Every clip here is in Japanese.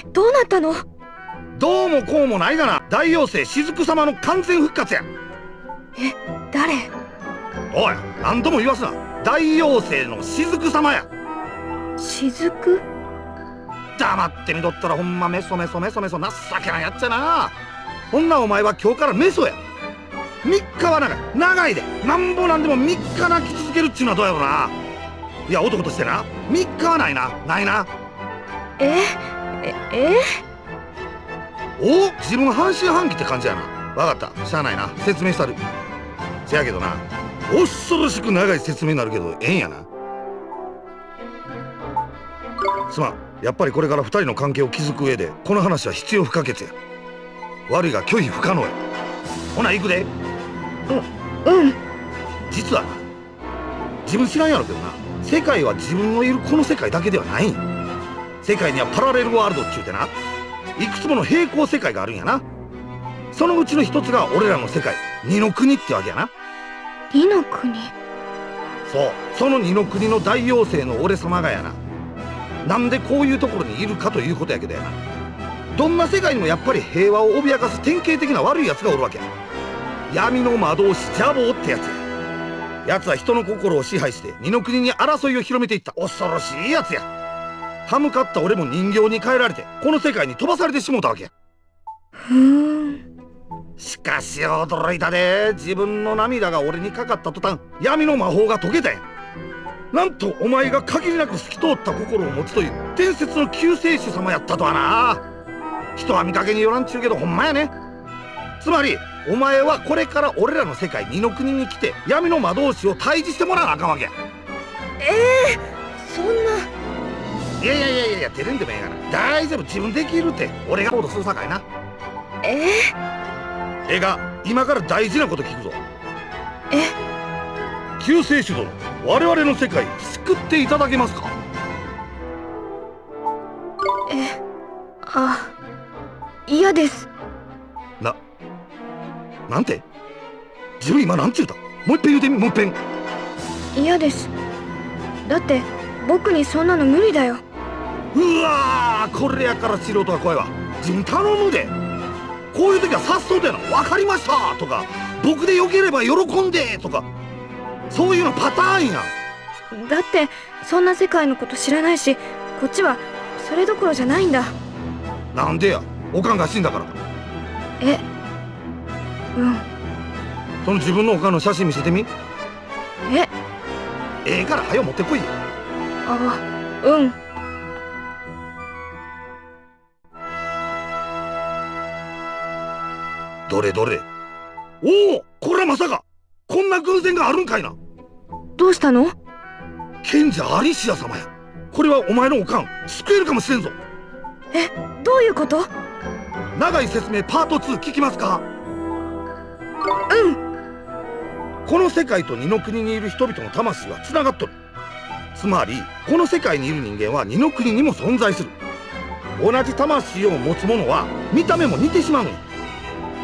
何？どうなったの？どうもこうもないがな、大妖精雫様の完全復活や。え、誰？おい、何度も言わすな。大妖精の雫様や。雫？黙ってみとったらほんまメソメソメソメソ情けないやっちゃな。ほんなお前は今日からメソや。3日は長いで、なんぼなんでも3日泣き続けるっちゅうのはどうやろうな。いや、男としてな、3日はないな。お、自分半信半疑って感じやな。わかった、しゃあないな、説明したる。せやけどな、恐ろしく長い説明になるけどええんやな。すまん、やっぱりこれから2人の関係を築く上でこの話は必要不可欠や。悪いが拒否不可能や。ほな行くで。うん。実はな、自分知らんやろけどな、世界は自分のいるこの世界だけではないんや。世界にはパラレルワールドっちゅうてな、いくつもの平行世界があるんやな。そのうちの一つが俺らの世界、二の国ってわけやな。二の国？そう、その二の国の大妖精の俺様がやな、なんでこういうところにいるかということやけどやな、どんな世界にもやっぱり平和を脅かす典型的な悪いやつがおるわけや。闇の魔導士ジャボーってやつや。やつは人の心を支配して二の国に争いを広めていった恐ろしいやつや。歯向かった俺も人形に変えられてこの世界に飛ばされてしもうたわけや。しかし驚いたで。自分の涙が俺にかかった途端、闇の魔法が解けたんや。なんとお前が限りなく透き通った心を持つという伝説の救世主様やったとはな。人は見かけによらんちゅうけどほんまやね。つまりお前はこれから俺らの世界二の国に来て闇の魔導士を退治してもらわなあかんわけや。そんな。いや照れんでもええがな。大丈夫、自分できるって俺が行動するさかいな。えが今から大事なこと聞くぞ。救世主殿、我々の世界救っていただけますか？嫌です。なんて？自分今なんちゅうた？もう一遍言うてみ、もう一遍。嫌です。だって僕にそんなの無理だよ。うわー、これやから素人は怖いわ。自分頼むで。こういう時はさっそうとやな、分かりましたとか、僕でよければ喜んでとか、そういうのパターンや。だってそんな世界のこと知らないし、こっちはそれどころじゃないんだ。なんでや、おかんが死んだからか？その自分のおかんの写真見せてみ。ええから早持ってこいよ。どれどれ。おお、これはまさかこんな偶然があるんかいな。どうしたの？賢者アリシア様や。これはお前のおかん救えるかもしれんぞ。どういうこと？長い説明パート2聞きますか？この世界と二の国にいる人々の魂はつながっとる。つまりこの世界にいる人間は二の国にも存在する。同じ魂を持つ者は見た目も似てしまうのよ。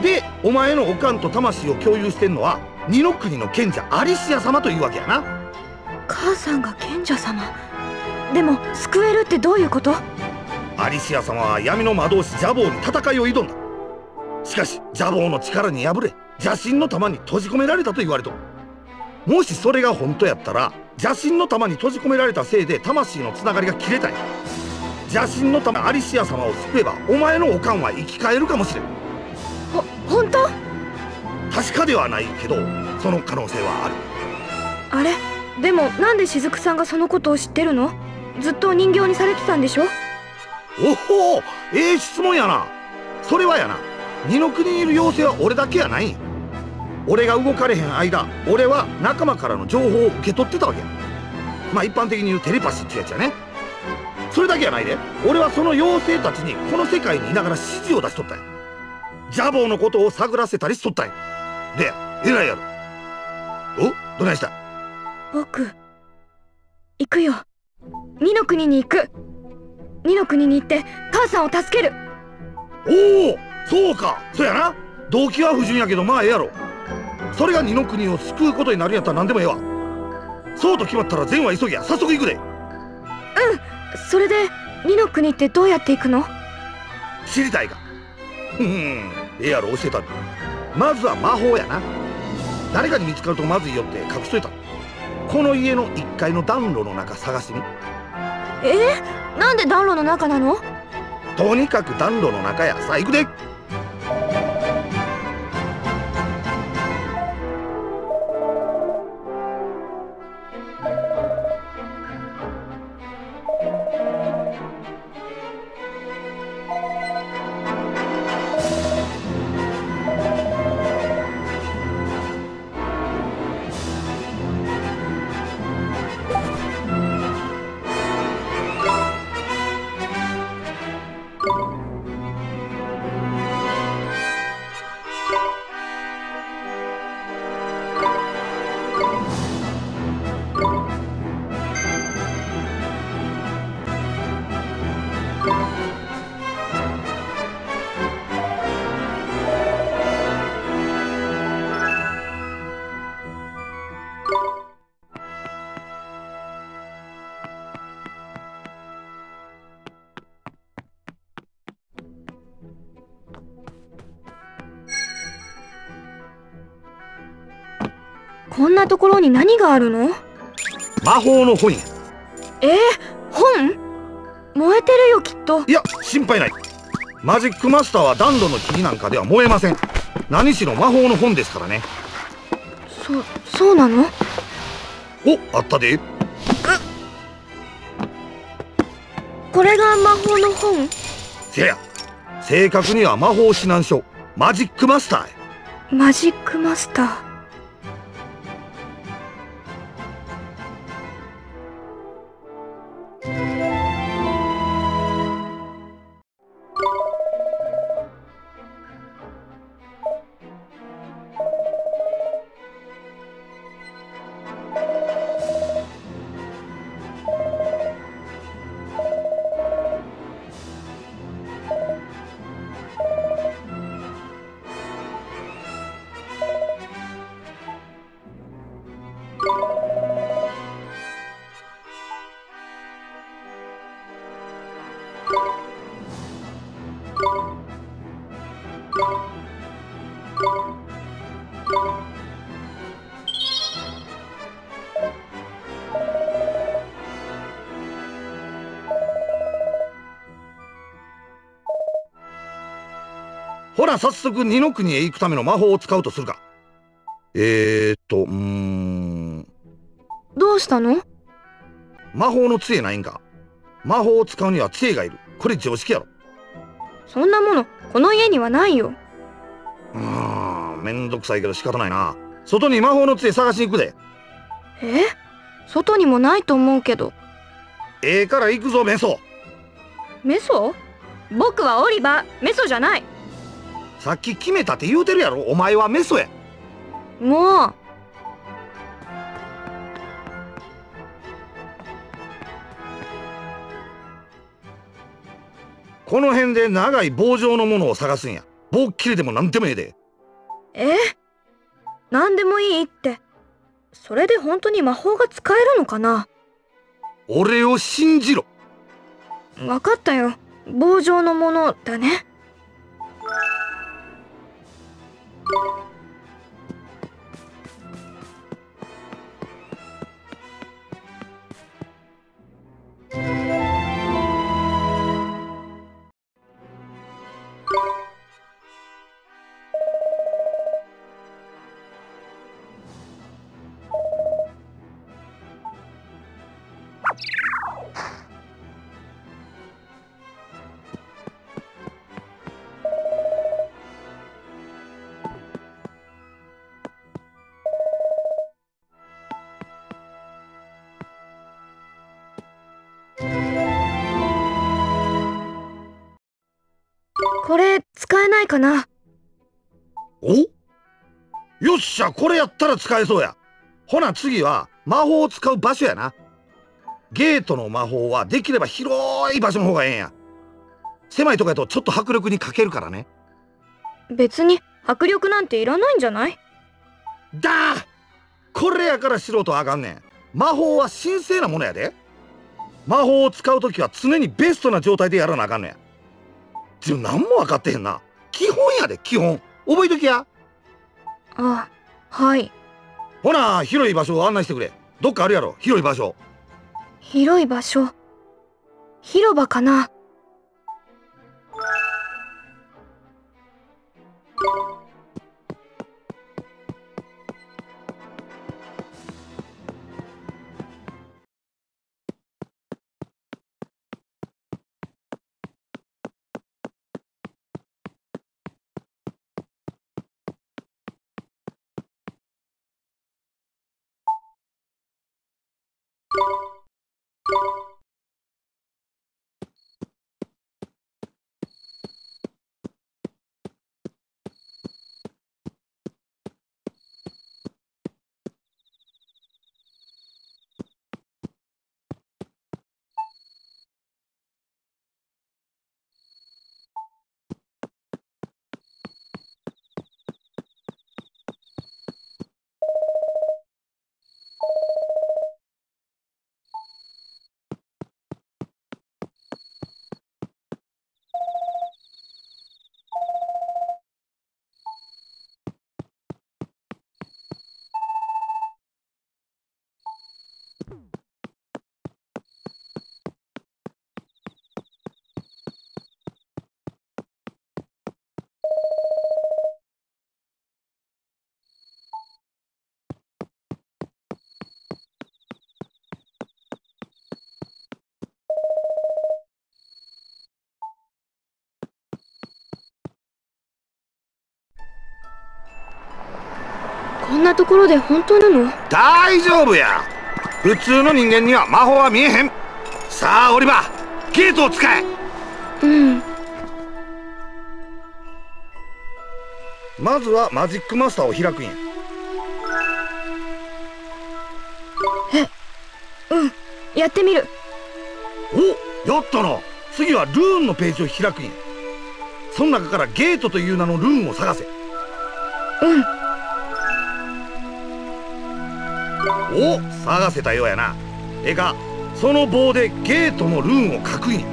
で、お前のおかんと魂を共有してんのは二の国の賢者アリシア様というわけやな。母さんが賢者様？でも救えるってどういうこと？アリシア様は闇の魔導士ジャボーに戦いを挑んだ。しかしジャボーの力に敗れ邪神の玉に閉じ込められたと言われとる。もしそれが本当やったら邪神の玉に閉じ込められたせいで魂のつながりが切れたんや。邪神の玉アリシア様を救えばお前のおかんは生き返るかもしれん。本当？確かではないけどその可能性はある。あれ、でもなんで雫さんがそのことを知ってるの？ずっと人形にされてたんでしょ？おお、質問やな。それはやな、二の国にいる妖精は俺だけやないんや。俺が動かれへん間、俺は仲間からの情報を受け取ってたわけや。まあ一般的に言うテレパシーってやつやね。それだけやないで、俺はその妖精たちにこの世界にいながら指示を出しとったんや。ジャボーのことを探らせたりしとったんや。で、偉いやろ。どないした？僕行くよ。二の国に行く。二の国に行って母さんを助ける。おお、そうか、そうやな。動機は不純やけどまあええやろ。それが二の国を救うことになるんやったら何でもええわ。そうと決まったら善は急ぎや。早速行くで。それで二の国ってどうやって行くの？知りたいか。ええやろ、教えたる。まずは魔法やな。誰かに見つかるとまずいよって隠しといた。この家の1階の暖炉の中探してみ。なんで暖炉の中なの？とにかく暖炉の中や。さあ行くで。こんなところに何があるの？魔法の本や。本？燃えてるよきっと。いや、心配ない。マジックマスターは暖炉の火なんかでは燃えません。何しろ魔法の本ですからね。そうなの？お、あったで。これが魔法の本？せや、正確には魔法指南書、マジックマスターや。マジックマスター。ほら、早速二の国へ行くための魔法を使うとするか。どうしたの？魔法の杖ないんか。魔法を使うには杖がいる。これ常識やろ。そんなものこの家にはないよ。めんどくさいけど仕方ないな。外に魔法の杖探しに行くで。外にもないと思うけど。から行くぞ、メソ。メソ？僕はオリバー、メソじゃない。さっき決めたって言うてるやろ。お前はメソや。もう。この辺で長い棒状のものを探すんや。棒っきりでもなんでもええで。なんでもいいって。それで本当に魔法が使えるのかな？俺を信じろ。わかったよ。棒状のものだね。これ使えないかな？お？よっしゃ、これやったら使えそうや。ほな次は魔法を使う場所やな。ゲートの魔法はできれば広い場所の方がええんや。狭いとこやとちょっと迫力に欠けるからね。別に迫力なんていらないんじゃない？これやから素人はあかんねん。魔法は神聖なものやで。魔法を使うときは常にベストな状態でやらなあかんねん。自分何も分かってへんな。基本やで、基本。覚えときや。あ、はい。ほな、広い場所を案内してくれ。どっかあるやろ、広い場所。広い場所。広場かな。こんなところで本当なの？大丈夫や。普通の人間には魔法は見えへん。さあオリバー、ゲートを使え。うん。まずはマジックマスターを開くんや。うん、やってみる。お、やったな。次はルーンのページを開くんや。その中からゲートという名のルーンを探せ。うん。お、探せたようやな。か、その棒でゲートのルーンを書くんや。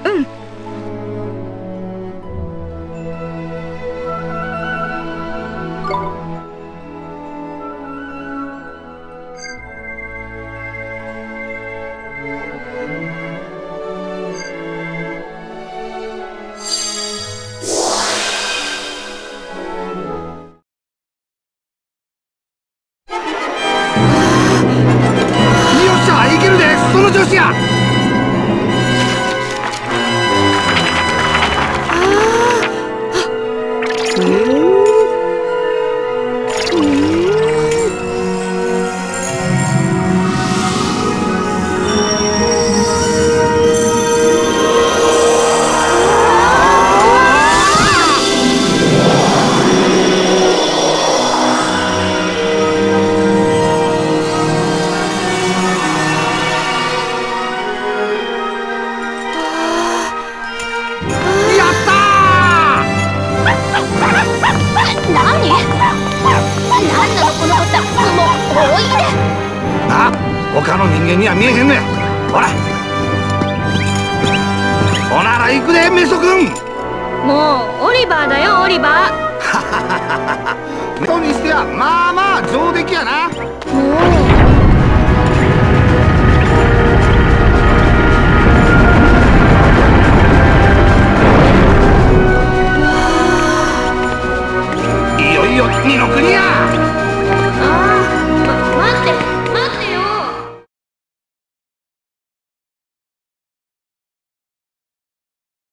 うん。調子や。他の人間には見えへんのや。ほら、ほなら行くでメソ君。もうオリバーだよ、オリバー。メソにしてはまあまあ上出来やな。もう